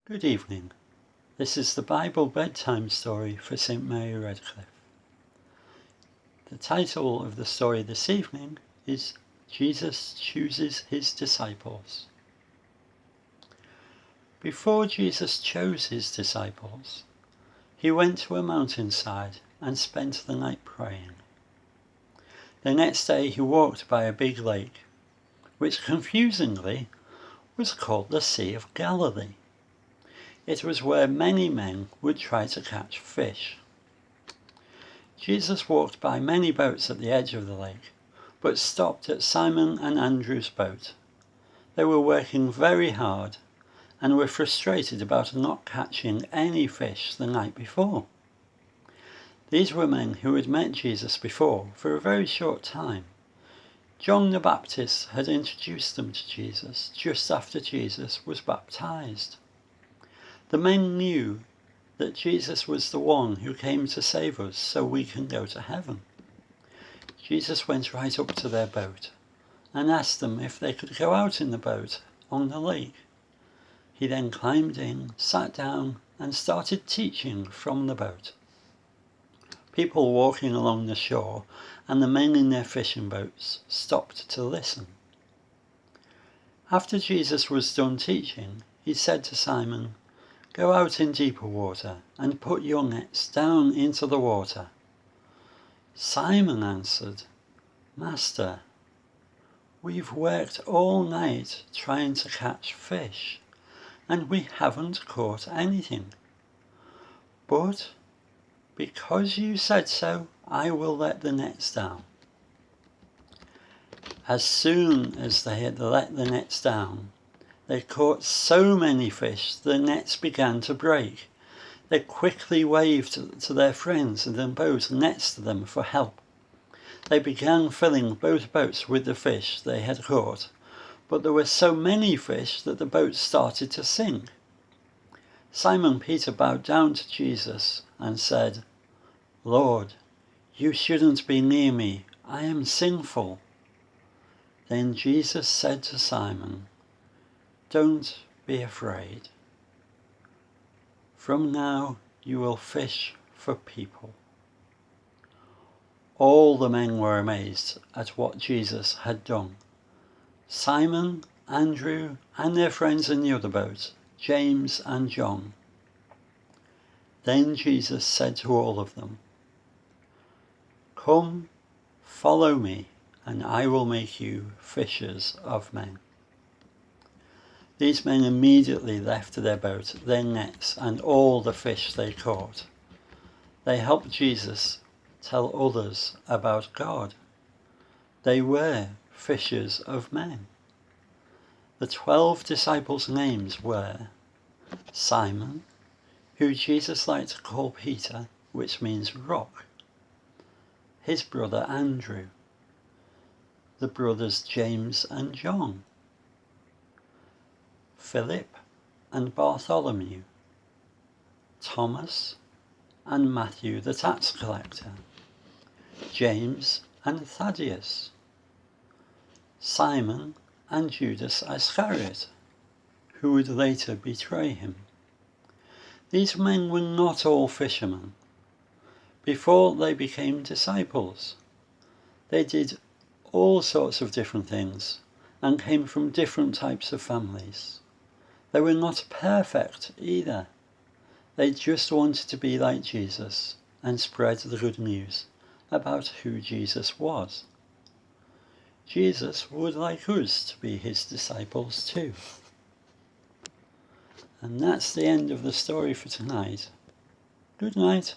Good evening. This is the Bible bedtime story for St. Mary Redcliffe. The title of the story this evening is Jesus Chooses His Disciples. Before Jesus chose his disciples, he went to a mountainside and spent the night praying. The next day he walked by a big lake, which confusingly was called the Sea of Galilee. It was where many men would try to catch fish. Jesus walked by many boats at the edge of the lake, but stopped at Simon and Andrew's boat. They were working very hard and were frustrated about not catching any fish the night before. These were men who had met Jesus before for a very short time. John the Baptist had introduced them to Jesus just after Jesus was baptized. The men knew that Jesus was the one who came to save us so we can go to heaven. Jesus went right up to their boat and asked them if they could go out in the boat on the lake. He then climbed in, sat down, and started teaching from the boat. People walking along the shore and the men in their fishing boats stopped to listen. After Jesus was done teaching, he said to Simon, "Go out in deeper water and put your nets down into the water." Simon answered, "Master, we've worked all night trying to catch fish, and we haven't caught anything. But because you said so, I will let the nets down." As soon as they had let the nets down, they caught so many fish the nets began to break. They quickly waved to their friends in the boat next to them for help. They began filling both boats with the fish they had caught, but there were so many fish that the boat started to sink. Simon Peter bowed down to Jesus and said, "Lord, you shouldn't be near me. I am sinful." Then Jesus said to Simon, "Don't be afraid. From now you will fish for people." All the men were amazed at what Jesus had done. Simon, Andrew, and their friends in the other boat, James and John. Then Jesus said to all of them, "Come, follow me, and I will make you fishers of men." These men immediately left their boat, their nets, and all the fish they caught. They helped Jesus tell others about God. They were fishers of men. The 12 disciples' names were Simon, who Jesus liked to call Peter, which means rock; his brother Andrew; the brothers James and John; Philip and Bartholomew; Thomas and Matthew the tax collector; James and Thaddeus; Simon and Judas Iscariot, who would later betray him. These men were not all fishermen. Before they became disciples, they did all sorts of different things and came from different types of families. They were not perfect either. They just wanted to be like Jesus and spread the good news about who Jesus was. Jesus would like us to be his disciples too. And that's the end of the story for tonight. Good night.